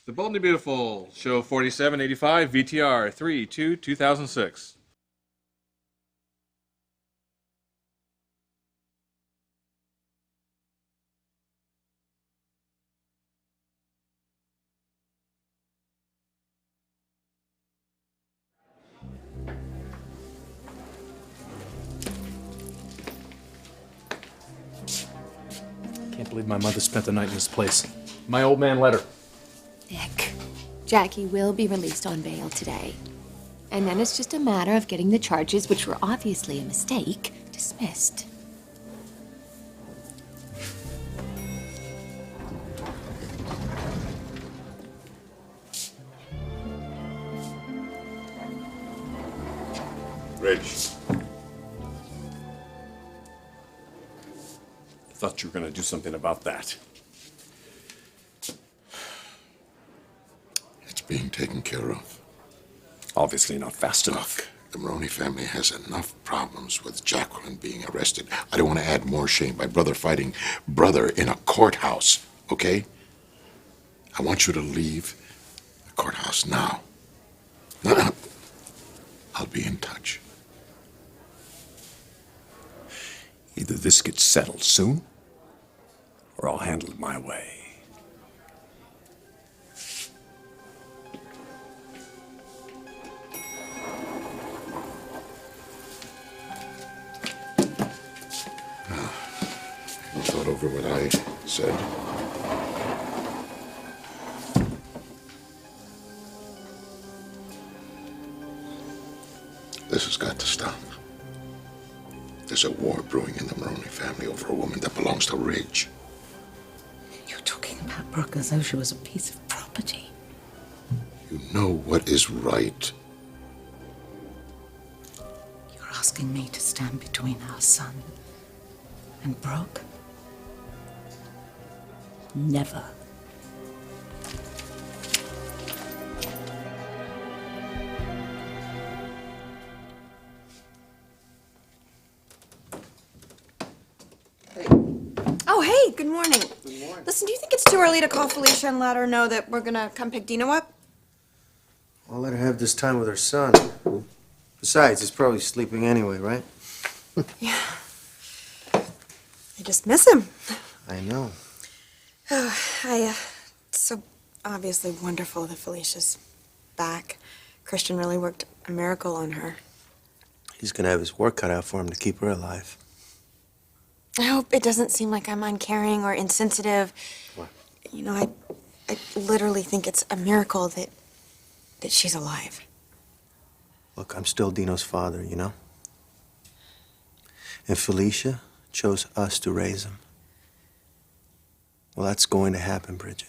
The Bold and the Beautiful, show 4785, VTR 3/2/2006. Can't believe my mother spent the night in this place. My old man let her. Nick, Jackie will be released on bail today. And then it's just a matter of getting the charges, which were obviously a mistake, dismissed. Rich. I thought you were going to do something about that. It's being taken care of. Obviously not fast enough. Look, the Maroni family has enough problems with Jacqueline being arrested. I don't want to add more shame by brother fighting brother in a courthouse, okay? I want you to leave the courthouse now. I'll be in touch. Either this gets settled soon, or I'll handle it my way. You thought over what I said? This has got to stop. There's a war brewing in the Maroni family over a woman that belongs to Ridge. You're talking about Brooke as though she was a piece of property. You know what is right. You're asking me to stand between our son and Brooke? Never. Oh, hey, good morning. Good morning. Listen, do you think it's too early to call Felicia and let her know that we're gonna come pick Dino up? I'll let her have this time with her son. Besides, he's probably sleeping anyway, right? Yeah. I just miss him. I know. Oh, it's so obviously wonderful that Felicia's back. Christian really worked a miracle on her. He's gonna have his work cut out for him to keep her alive. I hope it doesn't seem like I'm uncaring or insensitive. What? You know, I literally think it's a miracle that she's alive. Look, I'm still Dino's father, you know? And Felicia chose us to raise him. Well, that's going to happen, Bridget.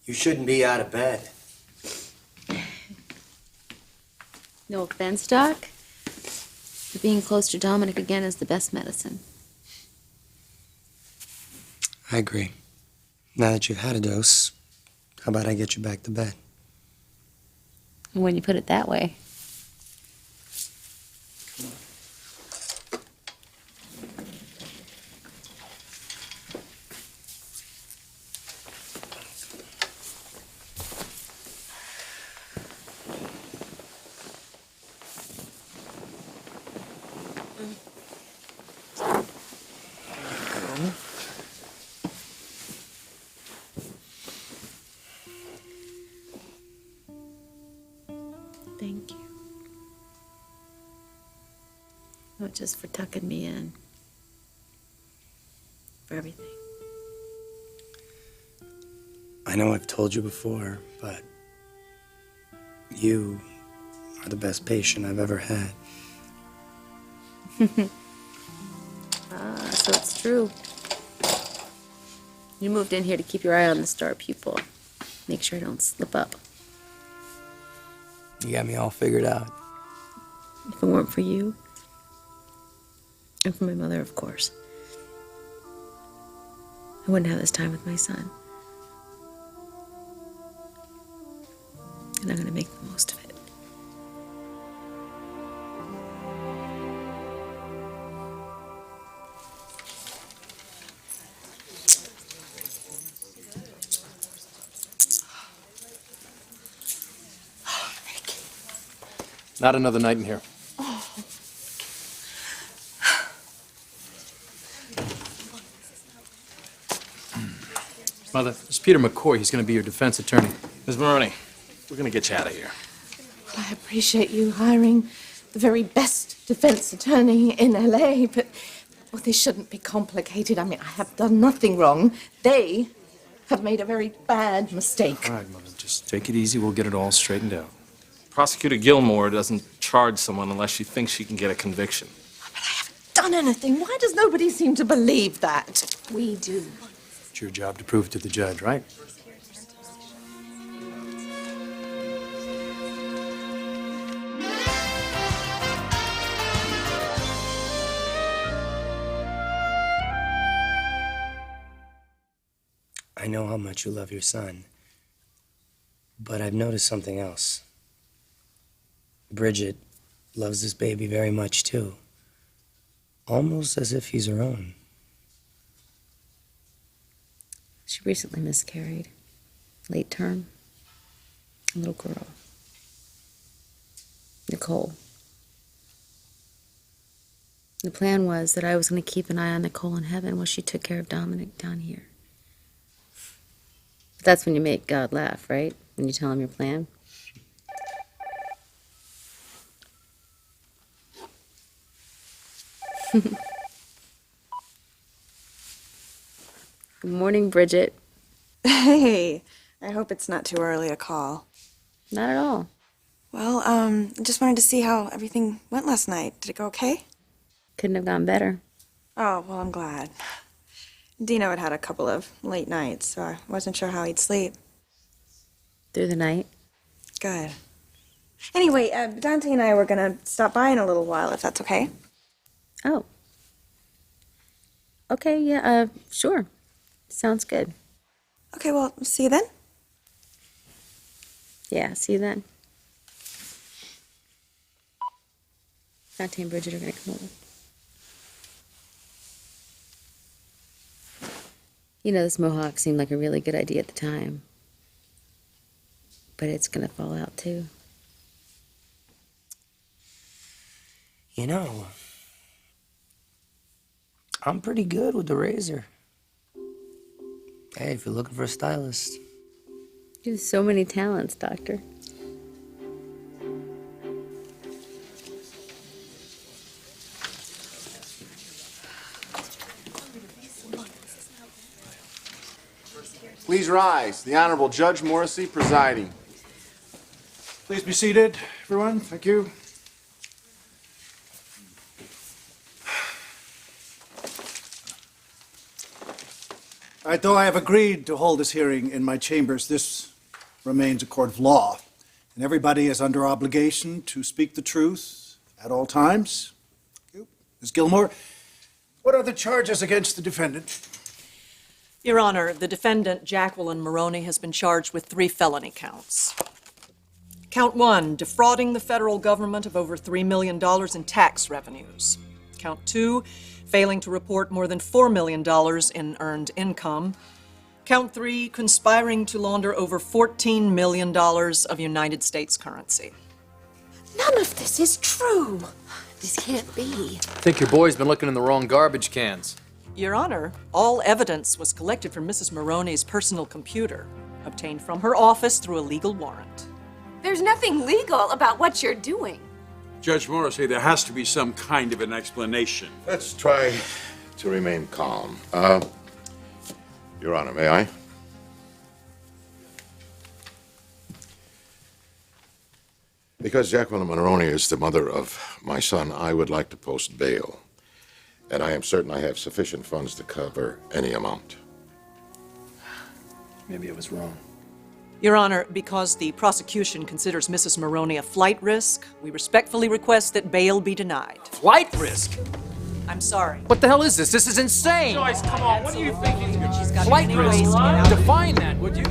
You shouldn't be out of bed. No offense, Doc, but being close to Dominic again is the best medicine. I agree. Now that you've had a dose, how about I get you back to bed? When you put it that way. Thank you. Not just for tucking me in. For everything. I know I've told you before, but you are the best patient I've ever had. So it's true. You moved in here to keep your eye on the star pupil. Make sure I don't slip up. You got me all figured out. If it weren't for you, and for my mother, of course, I wouldn't have this time with my son. And I'm going to make the most of it. Not another night in here. Mother, this is Peter McCoy. He's going to be your defense attorney. Ms. Maroni, we're going to get you out of here. I appreciate you hiring the very best defense attorney in LA, but well, this shouldn't be complicated. I mean, I have done nothing wrong. They have made a very bad mistake. All right, Mother, just take it easy. We'll get it all straightened out. Prosecutor Gilmore doesn't charge someone unless she thinks she can get a conviction. Done anything? Why does nobody seem to believe that? We do. It's your job to prove it to the judge, right? I know how much you love your son, but I've noticed something else. Bridget loves this baby very much, too. Almost as if he's her own. She recently miscarried. Late term. A little girl. Nicole. The plan was that I was going to keep an eye on Nicole in heaven while she took care of Dominic down here. But that's when you make God laugh, right? When you tell him your plan. Good morning, Bridget. Hey, I hope it's not too early a call. Not at all. Well, I just wanted to see how everything went last night. Did it go okay? Couldn't have gone better. Oh, well, I'm glad. Dino had a couple of late nights, so I wasn't sure how he'd sleep. Through the night. Good. Anyway, Dante and I were gonna stop by in a little while, if that's okay. Oh. Okay, yeah, sure. Sounds good. Okay, well, see you then. Yeah, see you then. Dante and Bridget are gonna come over. You know, this mohawk seemed like a really good idea at the time. But it's gonna fall out, too. You know, I'm pretty good with the razor. Hey, if you're looking for a stylist. You have so many talents, Doctor. Please rise. The Honorable Judge Morrissey presiding. Please be seated, everyone. Thank you. All right, though I have agreed to hold this hearing in my chambers, this remains a court of law, and everybody is under obligation to speak the truth at all times. Thank you. Ms. Gilmore, what are the charges against the defendant? Your Honor, the defendant, Jacqueline Maroni, has been charged with 3 felony counts. Count 1, defrauding the federal government of over $3 million in tax revenues. Count 2, failing to report more than $4 million in earned income. Count 3, conspiring to launder over $14 million of United States currency. None of this is true. This can't be. I think your boy's been looking in the wrong garbage cans. Your Honor, all evidence was collected from Mrs. Maroni's personal computer, obtained from her office through a legal warrant. There's nothing legal about what you're doing. Judge Morrissey, there has to be some kind of an explanation. Let's try to remain calm. Your Honor, may I? Because Jacqueline Maroni is the mother of my son, I would like to post bail. And I am certain I have sufficient funds to cover any amount. Maybe I was wrong. Your Honor, because the prosecution considers Mrs. Maroni a flight risk, we respectfully request that bail be denied. Flight risk? I'm sorry. What the hell is this? This is insane! Joyce, come on, what do you think? She's got Flight many ways risk? to get out. Define that, would you?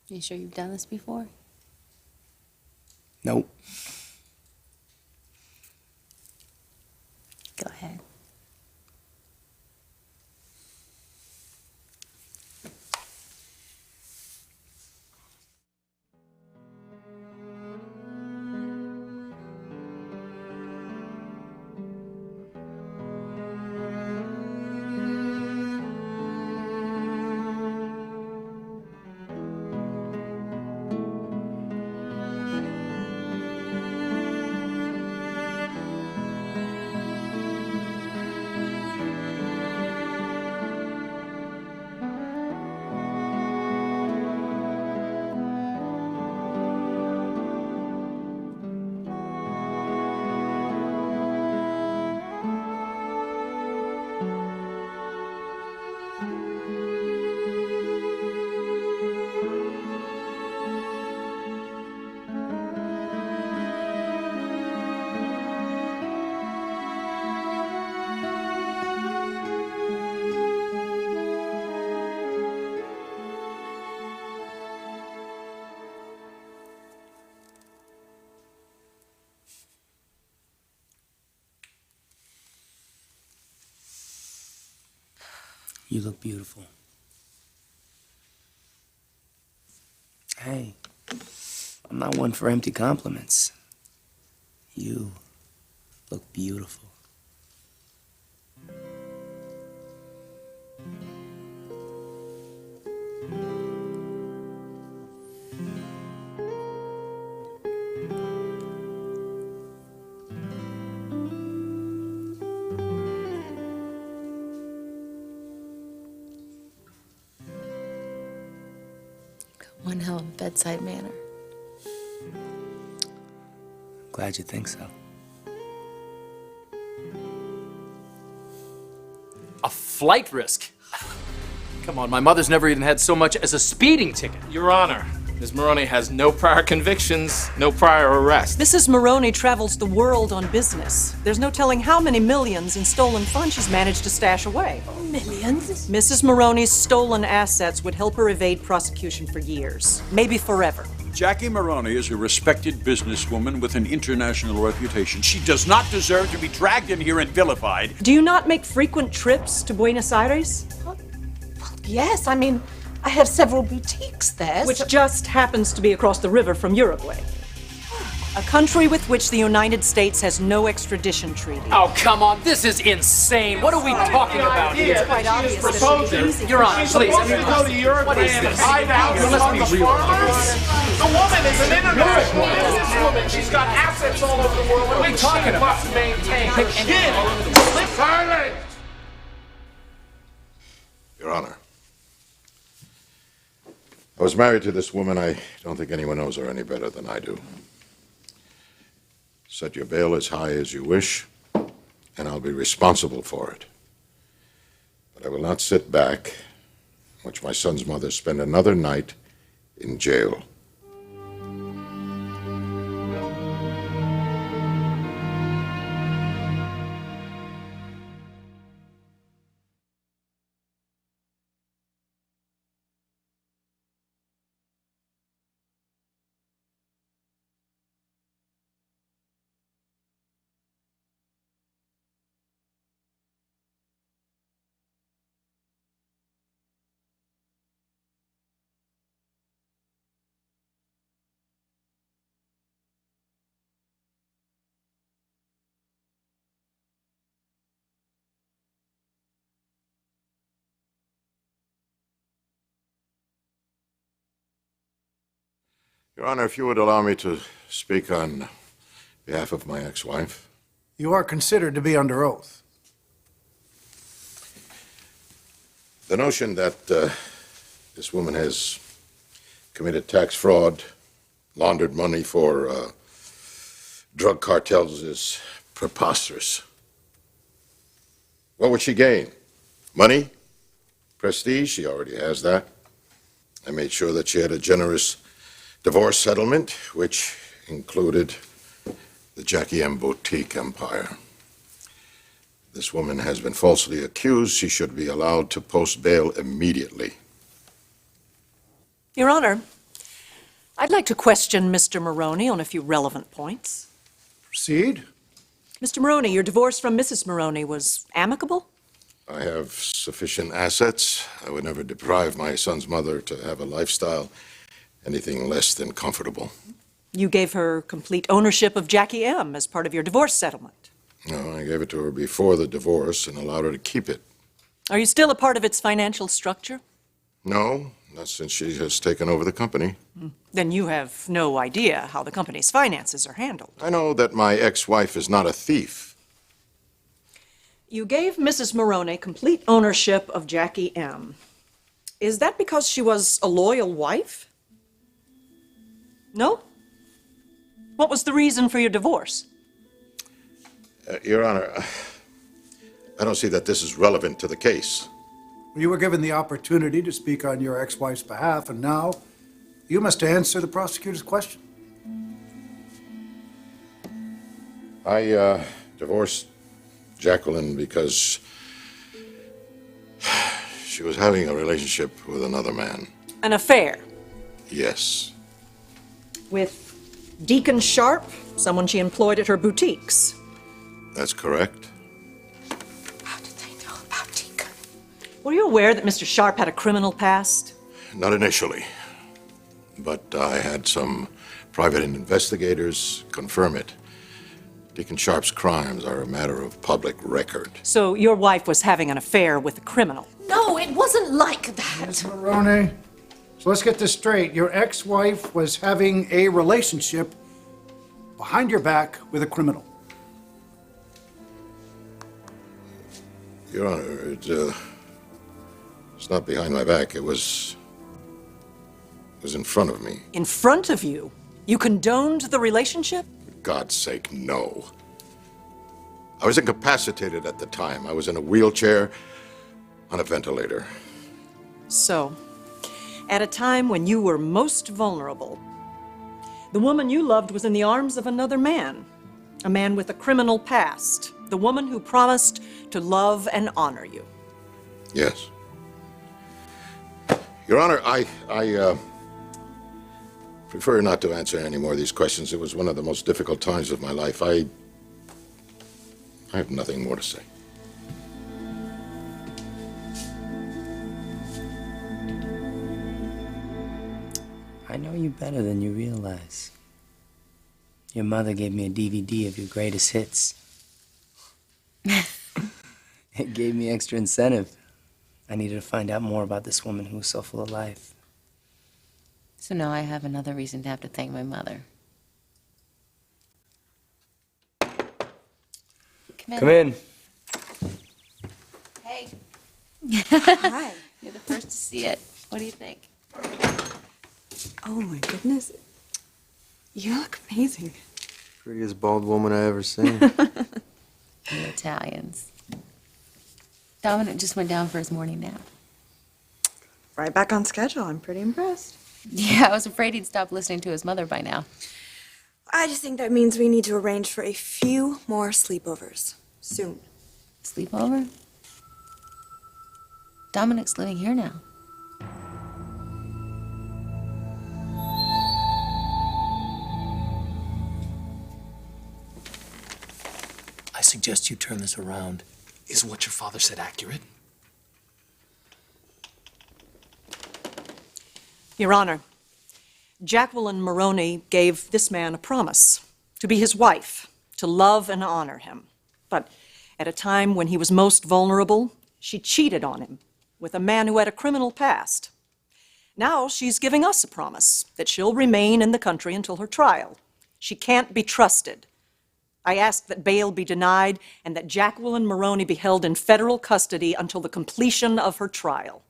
You sure you've done this before? Nope. Go ahead. You look beautiful. Hey, I'm not one for empty compliments. You look beautiful. One hell of a bedside manner. Glad you think so. A flight risk? Come on, my mother's never even had so much as a speeding ticket. Your Honor, Ms. Maroni has no prior convictions, no prior arrests. Mrs. Maroni travels the world on business. There's no telling how many millions in stolen funds she's managed to stash away. Millions? Mrs. Maroni's stolen assets would help her evade prosecution for years, maybe forever. Jackie Maroni is a respected businesswoman with an international reputation. She does not deserve to be dragged in here and vilified. Do you not make frequent trips to Buenos Aires? Well, yes, I mean, I have several boutiques there. Which just happens to be across the river from Uruguay. A country with which the United States has no extradition treaty. Oh, come on, this is insane. What are we talking about here? It's quite obvious that it would be easy. Your Honor, She's please. supposed to go to Uruguay What is and this? hide out Let's among be the real. farmers. The woman is an international businesswoman. She's got assets all over the world. What are we talking about? She must maintain her chin. Silence! Your Honor, I was married to this woman. I don't think anyone knows her any better than I do. Set your bail as high as you wish, and I'll be responsible for it. But I will not sit back and watch my son's mother spend another night in jail. Your Honor, if you would allow me to speak on behalf of my ex-wife. You are considered to be under oath. The notion that this woman has committed tax fraud, laundered money for drug cartels is preposterous. What would she gain? Money? Prestige? She already has that. I made sure that she had a generous divorce settlement, which included the Jackie M. Boutique empire. This woman has been falsely accused. She should be allowed to post bail immediately. Your Honor, I'd like to question Mr. Maroni on a few relevant points. Proceed. Mr. Maroni, your divorce from Mrs. Maroni was amicable? I have sufficient assets. I would never deprive my son's mother to have a lifestyle anything less than comfortable. You gave her complete ownership of Jackie M. as part of your divorce settlement. No, I gave it to her before the divorce and allowed her to keep it. Are you still a part of its financial structure? No, not since she has taken over the company. Then you have no idea how the company's finances are handled. I know that my ex-wife is not a thief. You gave Mrs. Maroni complete ownership of Jackie M. Is that because she was a loyal wife? No? What was the reason for your divorce? Your Honor, I don't see that this is relevant to the case. You were given the opportunity to speak on your ex-wife's behalf, and now you must answer the prosecutor's question. I divorced Jacqueline because she was having a relationship with another man. An affair Yes. with Deacon Sharp, someone she employed at her boutiques. That's correct. Were you aware that Mr. Sharp had a criminal past? Not initially, but I had some private investigators confirm it. Deacon Sharp's crimes are a matter of public record. So your wife was having an affair with a criminal? No, it wasn't like that. Miss Maroni, so let's get this straight. Your ex-wife was having a relationship behind your back with a criminal. Your Honor, it's not behind my back. It was in front of me. In front of you? You condoned the relationship? For God's sake, no. I was incapacitated at the time. I was in a wheelchair on a ventilator. So, at a time when you were most vulnerable, the woman you loved was in the arms of another man, a man with a criminal past, the woman who promised to love and honor you. Yes. Your Honor, I prefer not to answer any more of these questions. It was one of the most difficult times of my life. I have nothing more to say. I know you better than you realize. Your mother gave me a DVD of your greatest hits. It gave me extra incentive. I needed to find out more about this woman who was so full of life. So now I have another reason to have to thank my mother. Come in. Hey. Hi. You're the first to see it. What do you think? Oh my goodness. You look amazing. Prettiest bald woman I ever seen. You Italians. Dominic just went down for his morning nap. Right back on schedule. I'm pretty impressed. Yeah, I was afraid he'd stop listening to his mother by now. I just think that means we need to arrange for a few more sleepovers. Soon. Sleepover? Dominic's living here now. I suggest you turn this around. Isn't what your father said accurate? Your Honor, Jacqueline Maroni gave this man a promise to be his wife, to love and honor him. But at a time when he was most vulnerable, she cheated on him with a man who had a criminal past. Now she's giving us a promise that she'll remain in the country until her trial. She can't be trusted. I ask that bail be denied and that Jacqueline Maroni be held in federal custody until the completion of her trial.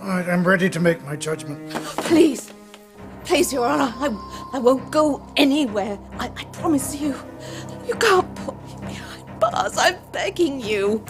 All right, I'm ready to make my judgment. Please, please, Your Honor, I won't go anywhere. I promise you. You can't put me behind bars. I'm begging you.